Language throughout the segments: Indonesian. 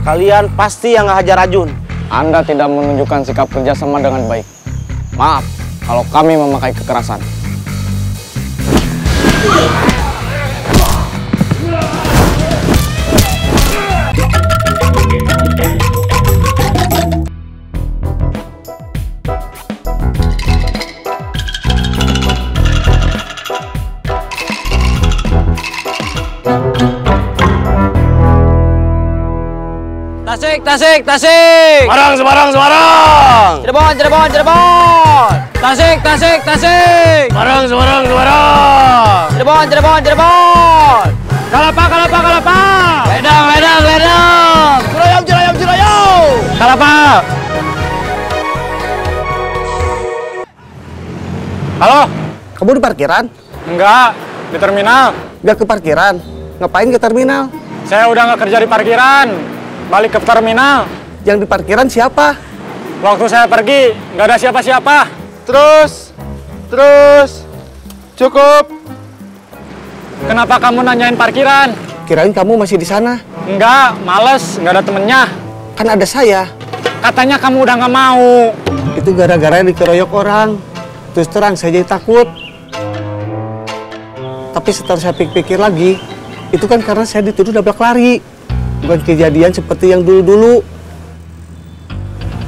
Kalian pasti yang ngehajar Ajun. Anda tidak menunjukkan sikap kerjasama dengan baik. Maaf kalau kami memakai kekerasan. Tasik, Tasik. Semarang. Cirebon. Tasik. Semarang. Cirebon. Kalapa. Ledang. Ciroyom. Kalapa. Halo? Kamu di parkiran? Enggak, di terminal. Nggak ke parkiran? Ngapain ke terminal? Saya udah nggak kerja di parkiran. Balik ke terminal. Yang di parkiran siapa? Waktu saya pergi, nggak ada siapa-siapa. Terus. Cukup. Kenapa kamu nanyain parkiran? Kirain kamu masih di sana. Enggak, males, nggak ada temennya. Kan ada saya. Katanya kamu udah nggak mau. Itu gara-gara dikeroyok orang. Terus terang saya jadi takut. Tapi setelah saya pikir-pikir lagi, itu kan karena saya dituduh nabrak lari. Bukan kejadian seperti yang dulu-dulu.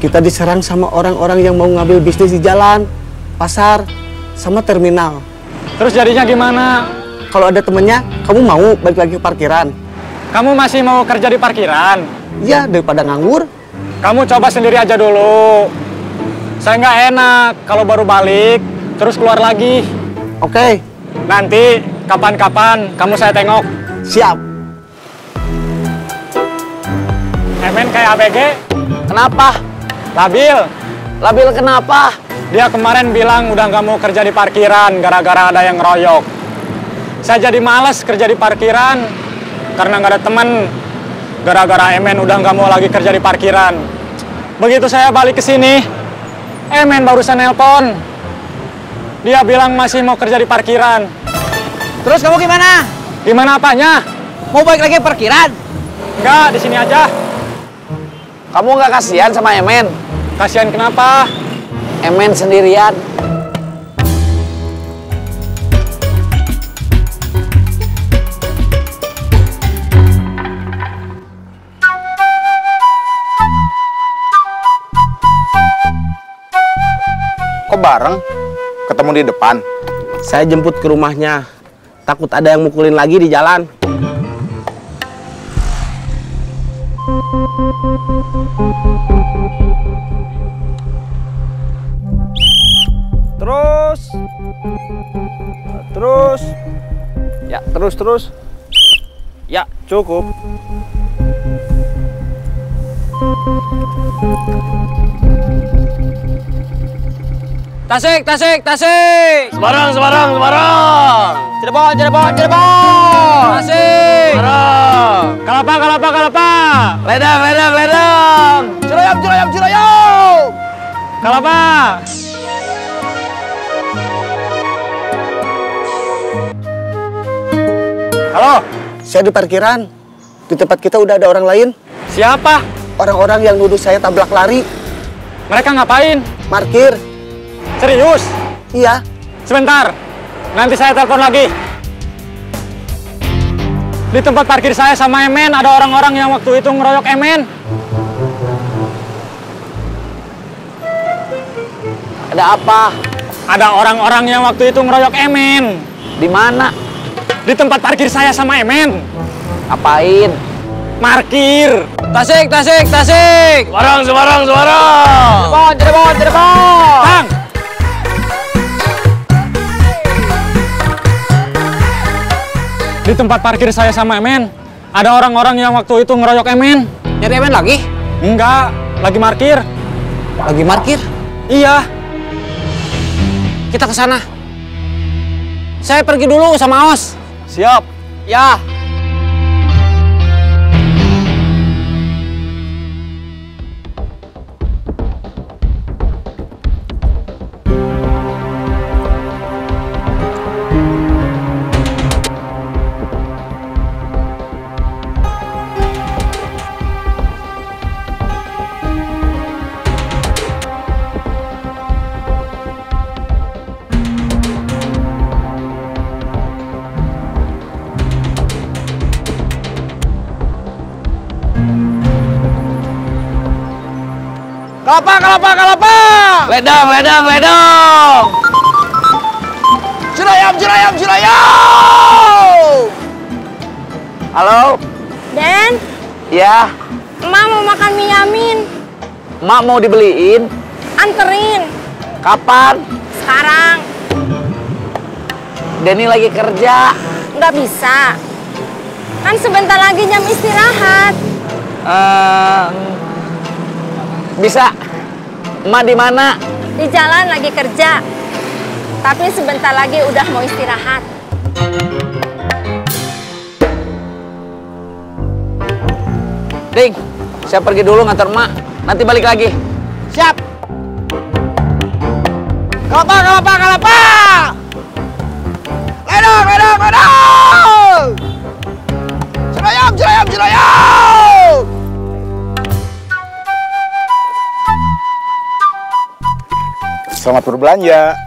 Kita diserang sama orang-orang yang mau ngambil bisnis di jalan, pasar, sama terminal. Terus jadinya gimana? Kalau ada temennya, kamu mau balik lagi ke parkiran? Kamu masih mau kerja di parkiran? Iya, daripada nganggur. Kamu coba sendiri aja dulu. Saya nggak enak kalau baru balik, terus keluar lagi. Oke. Nanti, kapan-kapan kamu saya tengok. Siap. Emen kayak ABG? Kenapa? Labil Kenapa? Dia kemarin bilang udah nggak mau kerja di parkiran gara-gara ada yang ngeroyok. Saya jadi males kerja di parkiran karena nggak ada temen. Gara-gara Emen udah nggak mau lagi kerja di parkiran. Begitu saya balik ke sini, Emen barusan nelpon. Dia bilang masih mau kerja di parkiran. Terus kamu gimana? Gimana apanya? Mau balik lagi ke parkiran? Enggak, di sini aja. Kamu nggak kasihan sama Emen? Kasihan kenapa? Emen sendirian. Kok bareng? Ketemu di depan? Saya jemput ke rumahnya. Takut ada yang mukulin lagi di jalan. Terus. Ya, cukup. Tasik. Semarang. Cirebon. Tasik. Semarang. Kalapa. Ledang. Ciroyom. Kalapa. Halo, Saya di parkiran. Di tempat kita udah ada orang lain. siapa? Orang-orang yang nuduh saya tabrak lari. Mereka ngapain? Parkir. Serius? Iya. Sebentar, nanti saya telepon lagi. Di tempat parkir saya sama Emen ada orang-orang yang waktu itu ngeroyok Emen. Ada apa? Ada orang-orang yang waktu itu ngeroyok Emen. Di mana? Di tempat parkir saya sama Emen. Apain? Parkir. Tasik. Semarang. Cirebon. Bang! Di tempat parkir saya sama Emen, ada orang-orang yang waktu itu ngeroyok Emen. Nyari Emen lagi? Enggak, lagi parkir. Lagi parkir? Iya. Kita ke sana. Saya pergi dulu sama Os. Siap. Ya. Kelapa, kelapa, kelapa! Ledang, ledang, ledang! Cirayam, cirayam, cirayam! Halo? Den, Ya, emak mau makan mie yamin. Mak mau dibeliin. Anterin. Kapan? Sekarang. Denny lagi kerja. Nggak bisa. Kan sebentar lagi jam istirahat. Bisa. Emak di mana? Di jalan lagi kerja. Tapi sebentar lagi udah mau istirahat. Ding, saya pergi dulu ngantar emak. Nanti balik lagi. Siap. Kelapa, kelapa, kelapa! Ledang, ledang, ledang! Cirayam, cirayam, cirayam! Selamat berbelanja.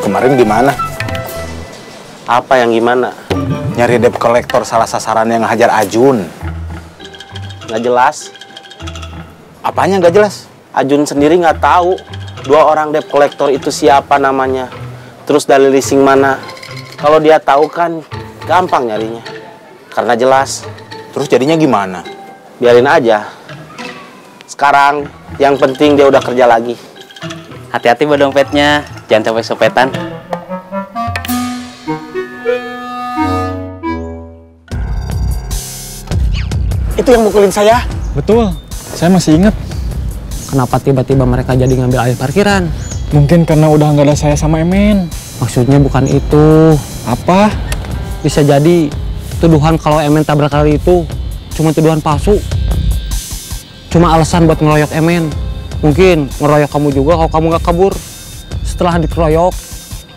Kemarin gimana? Apa yang gimana? Nyari debt collector salah sasaran yang hajar Ajun. Nggak jelas. Apanya nggak jelas? Ajun sendiri nggak tahu 2 orang debt collector itu siapa namanya. Terus dari leasing mana. Kalau dia tahu kan gampang nyarinya. Karena jelas. Terus jadinya gimana? Biarin aja. Sekarang yang penting dia udah kerja lagi. Hati-hati bawa dompetnya. Jangan sampai sopetan. Itu yang mukulin saya. Betul, saya masih ingat. Kenapa tiba-tiba mereka jadi ngambil alih parkiran? Mungkin karena udah nggak ada saya sama Emen. Maksudnya bukan itu. Apa? Bisa jadi tuduhan kalau Emen tabrak kali itu cuma tuduhan palsu. Cuma alasan buat ngeroyok Emen. Mungkin ngeroyok kamu juga kalau kamu nggak kabur. Setelah dikeroyok,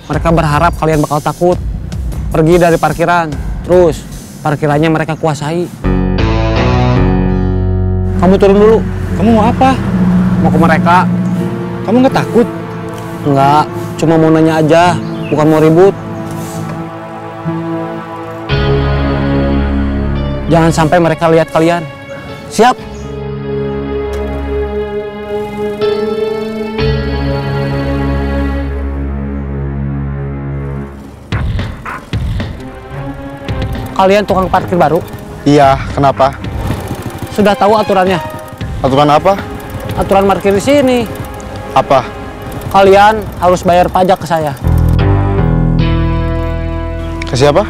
mereka berharap kalian bakal takut. Pergi dari parkiran. Terus parkirannya mereka kuasai. Kamu turun dulu. Kamu mau apa? Mau ke mereka. Kamu nggak takut? Enggak, cuma mau nanya aja, bukan mau ribut. Jangan sampai mereka lihat kalian. Siap? Kalian tukang parkir baru? Iya, kenapa? Sudah tahu aturannya? Aturan apa? Aturan parkir di sini. Apa? Kalian harus bayar pajak ke saya. Ke siapa?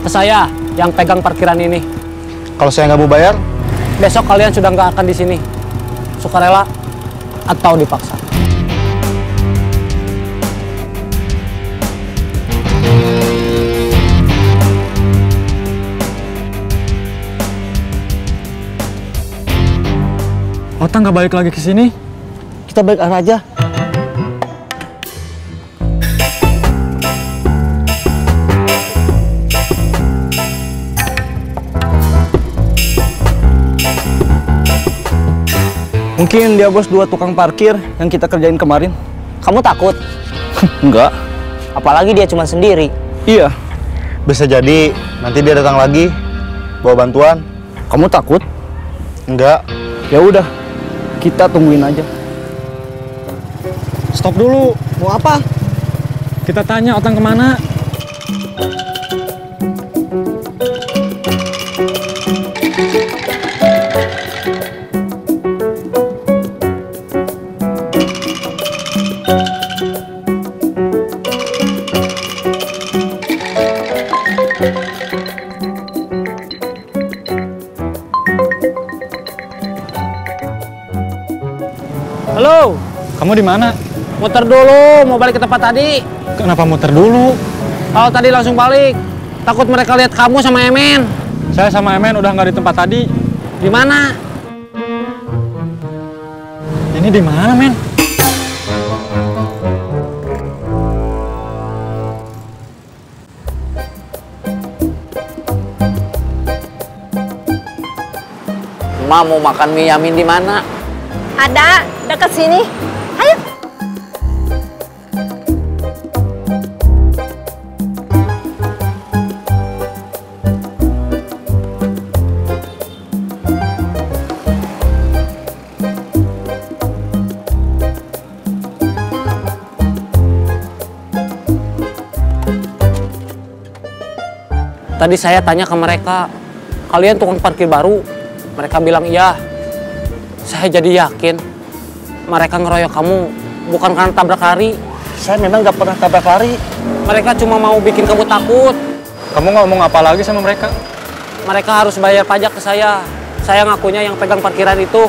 Ke saya yang pegang parkiran ini. Kalau saya nggak mau bayar? Besok kalian sudah nggak akan di sini. Sukarela atau dipaksa. Otang nggak balik lagi ke sini? Kita balik arah aja. Mungkin dia bos 2 tukang parkir yang kita kerjain kemarin. Kamu takut? Enggak. Apalagi dia cuma sendiri. Iya. Bisa jadi nanti dia datang lagi bawa bantuan. Kamu takut? Enggak. Ya udah. Kita tungguin aja. Stop dulu. Mau apa? Kita tanya Otang kemana. Halo, Kamu di mana? muter dulu, mau balik ke tempat tadi. Kenapa muter dulu? Kalau tadi langsung balik, takut mereka lihat kamu sama Emen. Saya sama Emen udah nggak di tempat tadi. Di mana? Ini di mana, Men? Emak mau makan mie yamin di mana? Ada, dekat sini. Ayo. Tadi saya tanya ke mereka, kalian tukang parkir baru? Mereka bilang iya. Saya jadi yakin mereka ngeroyok kamu bukan karena tabrak lari. Saya memang nggak pernah tabrak lari. Mereka cuma mau bikin kamu takut. Kamu ngomong apa lagi sama mereka? Mereka harus bayar pajak ke saya. Saya ngakunya yang pegang parkiran itu.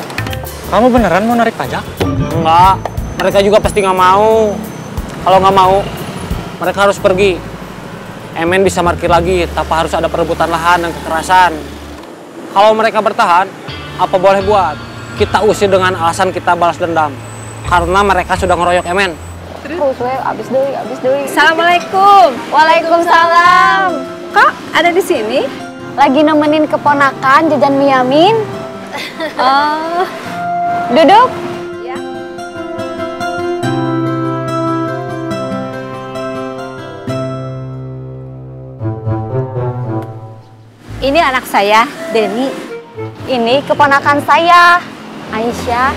Kamu beneran mau narik pajak? Enggak, mereka juga pasti nggak mau. Kalau nggak mau, mereka harus pergi. Emen bisa parkir lagi, tanpa harus ada perebutan lahan dan kekerasan. Kalau mereka bertahan, apa boleh buat? Kita usir dengan alasan kita balas dendam. Karena mereka sudah ngeroyok Emen. Terus abis deui. Assalamualaikum. Waalaikumsalam. Kok ada di sini? Lagi nemenin keponakan jajan mie Yamin. Duduk. Ya. Ini anak saya, Denny. Ini keponakan saya, Aisyah.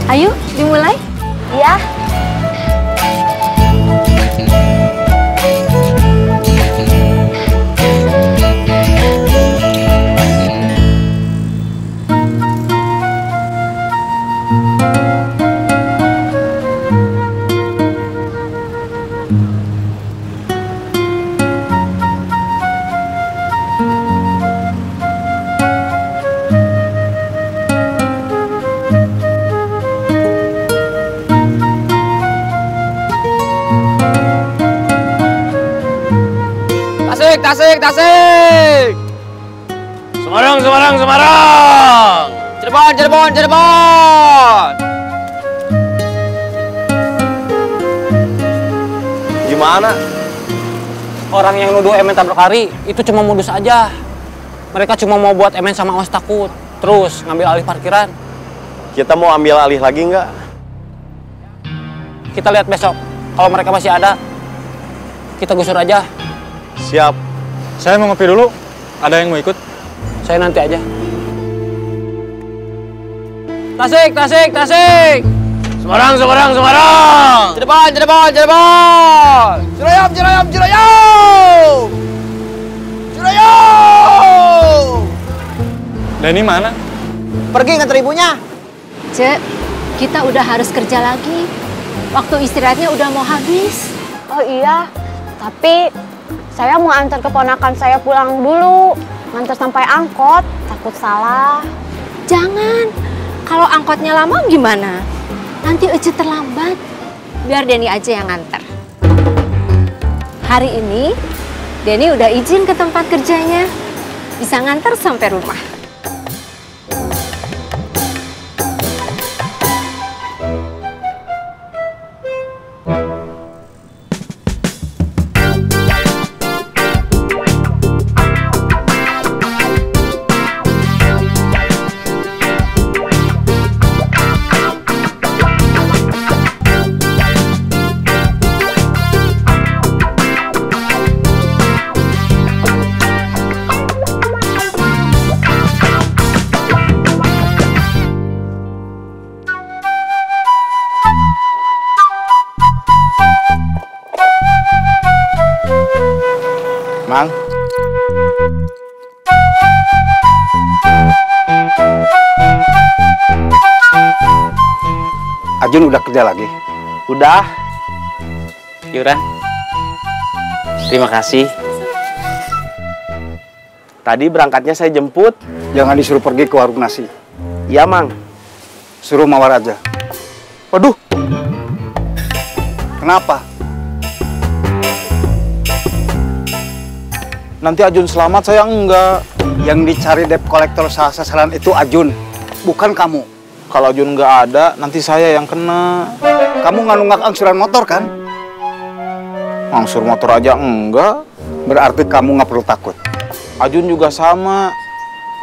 Ayo, dimulai. Ya. Tasik. Semarang. Cirebon. Gimana? Orang yang nuduh Emen tabrak lari, itu cuma modus aja. Mereka cuma mau buat Emen sama Awas takut. Terus ngambil alih parkiran. Kita mau ambil alih lagi nggak? Kita lihat besok. Kalau mereka masih ada, kita gusur aja. Siap. Saya mau ngopi dulu. Ada yang mau ikut? Saya nanti aja. Tasik. Semarang. Cirebon. Cirebon. Denny mana? Pergi nganter ibunya. Cek, kita udah harus kerja lagi. Waktu istirahatnya udah mau habis. Oh iya, tapi saya mau antar keponakan saya pulang dulu. Ngantar sampai angkot, takut salah. Jangan. Kalau angkotnya lama gimana? Nanti Ece terlambat. Biar Denny aja yang nganter. Hari ini, Denny udah izin ke tempat kerjanya. Bisa nganter sampai rumah. Mang. Ajun udah kerja lagi? Udah. Yuran. Terima kasih. Tadi berangkatnya saya jemput. Jangan disuruh pergi ke warung nasi. Iya, Mang. Suruh mawar aja. Waduh, Kenapa? Nanti Ajun selamat, saya enggak. Yang dicari debt collector sasaran itu Ajun, bukan kamu. Kalau Ajun nggak ada, nanti saya yang kena. Kamu nggak nunggak angsuran motor kan? Ngangsur motor aja enggak. Berarti kamu nggak perlu takut. Ajun juga sama.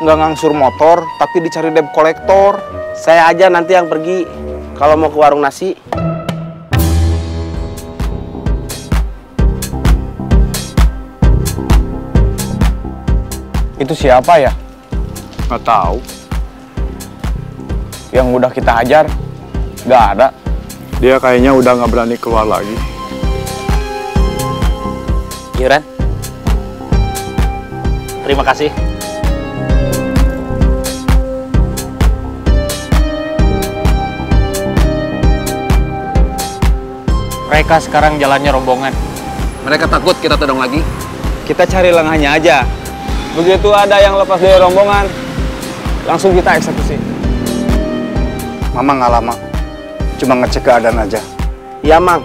Nggak ngangsur motor, tapi dicari debt collector. Saya aja nanti yang pergi. Kalau mau ke warung nasi. Itu siapa ya? Nggak tahu. Yang udah kita hajar, nggak ada. Dia kayaknya udah nggak berani keluar lagi. Yuran. Terima kasih. Mereka sekarang jalannya rombongan. Mereka takut kita todong lagi. Kita cari lengahnya aja. Begitu ada yang lepas dari rombongan, langsung kita eksekusi. Mama nggak lama, cuma ngecek keadaan aja. Iya, Mang.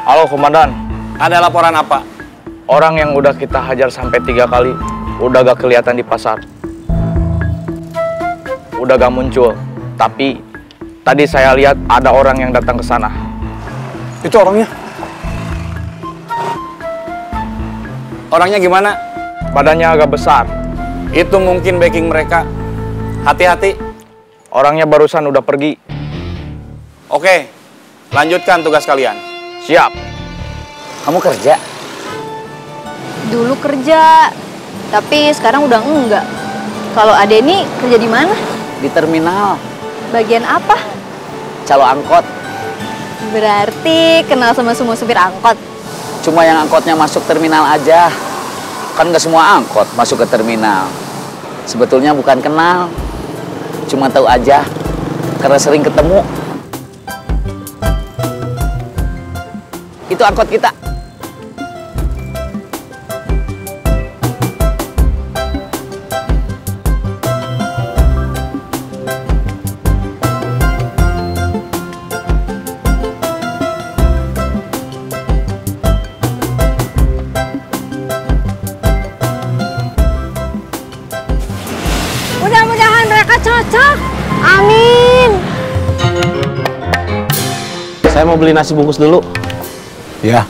Halo Komandan, ada laporan apa? Orang yang udah kita hajar sampai 3 kali, udah gak kelihatan di pasar. Udah gak muncul, tapi tadi saya lihat ada orang yang datang ke sana. Itu orangnya. Orangnya gimana? Badannya agak besar. Itu mungkin backing mereka. Hati-hati, orangnya barusan udah pergi. Oke, lanjutkan tugas kalian. Siap. Kamu kerja? Dulu kerja, tapi sekarang udah enggak. Kalau Ade ini kerja di mana? Di terminal. Bagian apa? Calo angkot. Berarti kenal sama semua supir angkot. Cuma yang angkotnya masuk terminal aja. Kan nggak semua angkot masuk ke terminal. Sebetulnya bukan kenal. Cuma tahu aja. Karena sering ketemu. Itu angkot kita. Mudah-mudahan mereka cocok. Amin. Saya mau beli nasi bungkus dulu. Ya.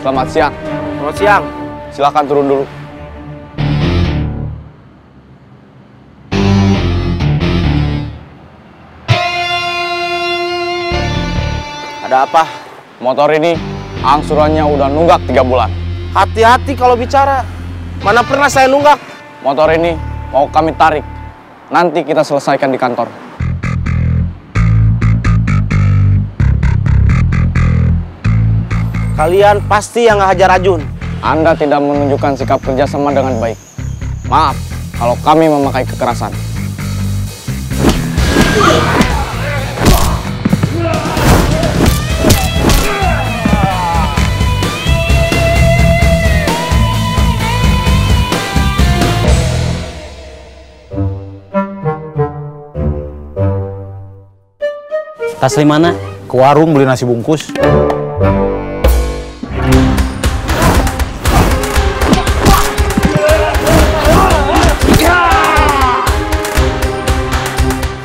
Selamat siang. Selamat siang. Silakan turun dulu. Ada apa? Motor ini angsurannya udah nunggak 3 bulan. Hati-hati kalau bicara. Mana pernah saya nunggak. Motor ini mau kami tarik. Nanti kita selesaikan di kantor. Kalian pasti yang ngehajar Ajun. Anda tidak menunjukkan sikap kerjasama dengan baik. Maaf kalau kami memakai kekerasan. Taslim mana? Ke warung beli nasi bungkus.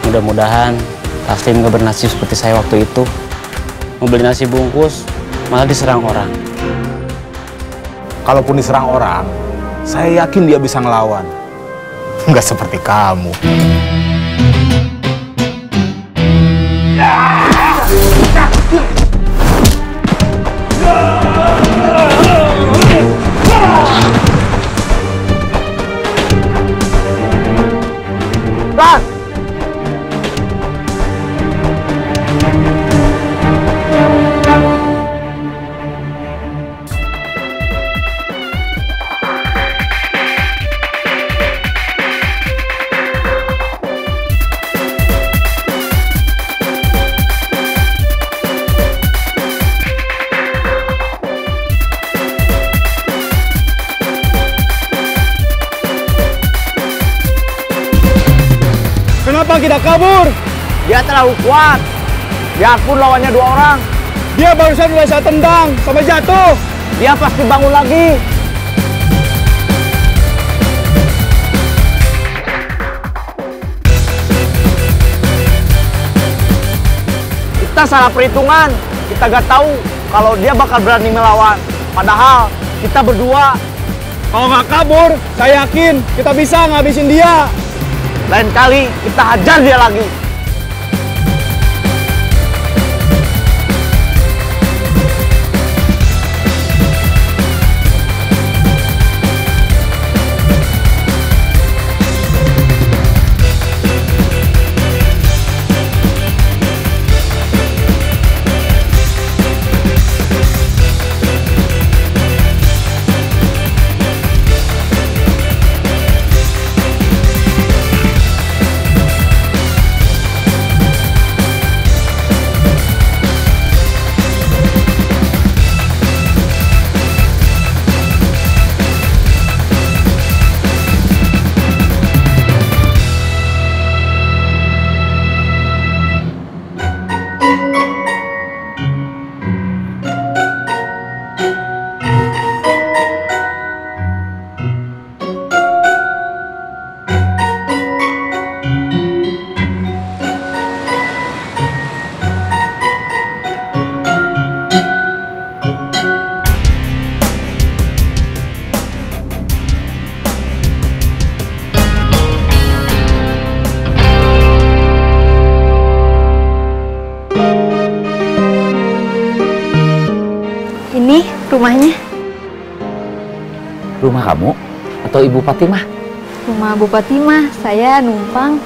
Mudah-mudahan Taslim gak bernasib seperti saya waktu itu. Mau beli nasi bungkus, malah diserang orang. Kalaupun diserang orang, saya yakin dia bisa ngelawan. Nggak seperti kamu. Kenapa tidak kabur? Dia terlalu kuat. Biarpun lawannya 2 orang, Dia barusan udah saya tendang sampai jatuh. dia pasti bangun lagi. Kita salah perhitungan. Kita gak tahu kalau dia bakal berani melawan. Padahal kita berdua. Kalau nggak kabur, saya yakin kita bisa ngabisin dia. Lain kali kita hajar dia lagi. Ini rumahnya. Rumah kamu atau Ibu Fatimah? Rumah Bu Fatimah, saya numpang.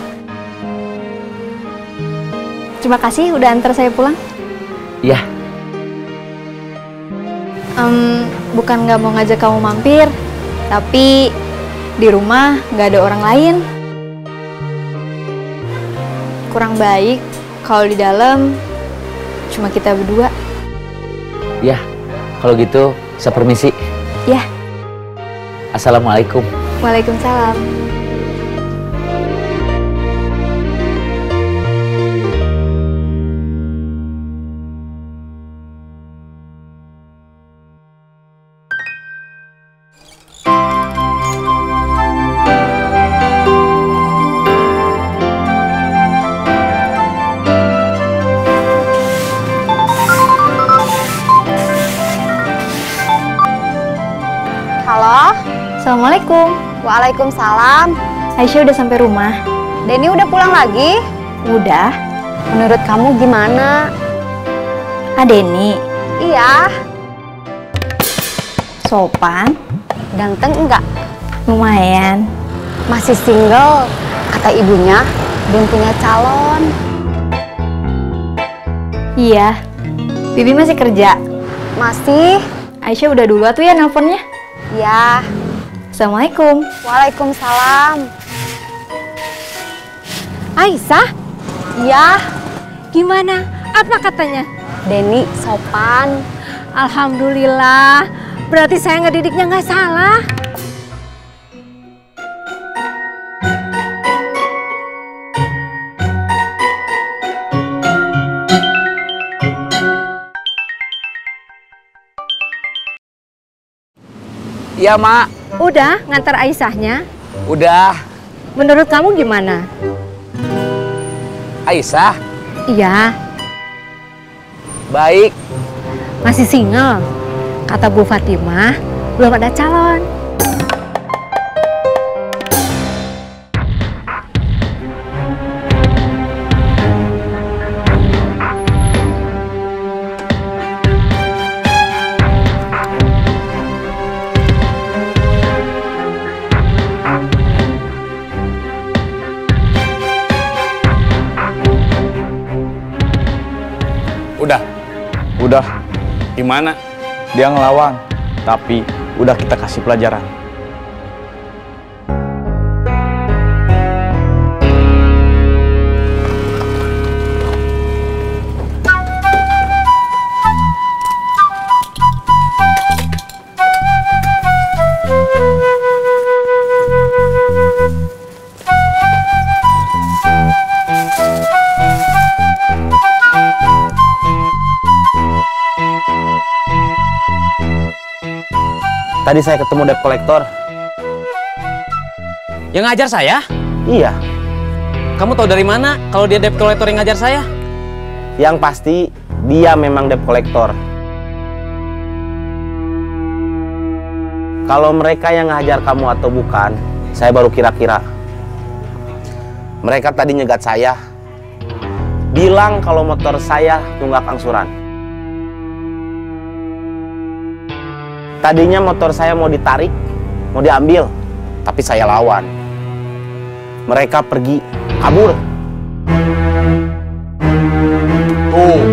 Terima kasih udah antar saya pulang. Iya. Bukan nggak mau ngajak kamu mampir, tapi di rumah nggak ada orang lain. Kurang baik kalau di dalam cuma kita berdua. Ya, kalau gitu saya permisi. Ya, Assalamualaikum. waalaikumsalam. Halo? Assalamualaikum. Waalaikumsalam. Aisyah udah sampai rumah? Denny udah pulang lagi? Udah. Menurut kamu gimana? Denny, Iya. sopan, Ganteng enggak? lumayan. Masih single, kata ibunya. Belum punya calon. Iya. Bibi masih kerja? Masih? Aisyah udah dulu tuh ya nelponnya. Ya. Assalamualaikum. Waalaikumsalam. Aisyah, Iya. gimana? Apa katanya? Denny sopan. Alhamdulillah. Berarti saya ngedidiknya nggak salah. Iya, Mak. Udah ngantar Aisyahnya? Udah. Menurut kamu gimana? Aisyah? Iya. Baik. Masih single? Kata Bu Fatimah, belum ada calon. Udah. Gimana? Dia ngelawan, tapi udah kita kasih pelajaran. Tadi saya ketemu debt collector. Yang ngajar saya? Iya. Kamu tahu dari mana kalau dia debt collector yang ngajar saya? Yang pasti dia memang debt collector. Kalau mereka yang ngajar kamu atau bukan, saya baru kira-kira. Mereka tadi nyegat saya, bilang kalau motor saya nunggak angsuran. Tadinya motor saya mau ditarik, mau diambil, tapi saya lawan. Mereka pergi, kabur. Tuh,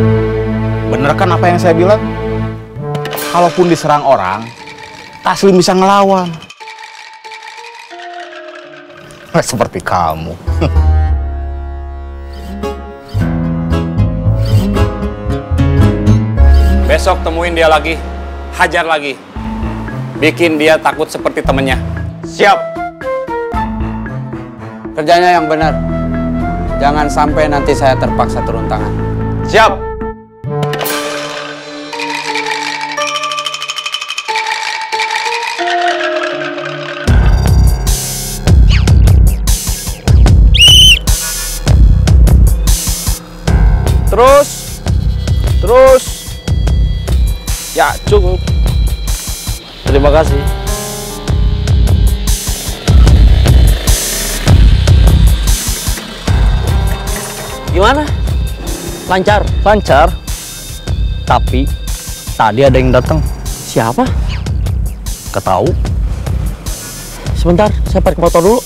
bener kan apa yang saya bilang? Kalaupun diserang orang, Taslim bisa ngelawan. Seperti kamu. Besok temuin dia lagi, hajar lagi. Bikin dia takut seperti temennya. Siap. Kerjanya yang benar. Jangan sampai nanti saya terpaksa turun tangan. Siap. Terus. Ya, cukup. Terima kasih. Gimana? Lancar? Lancar. Tapi tadi ada yang datang. Siapa? Ketahu. Sebentar, saya parkir motor dulu.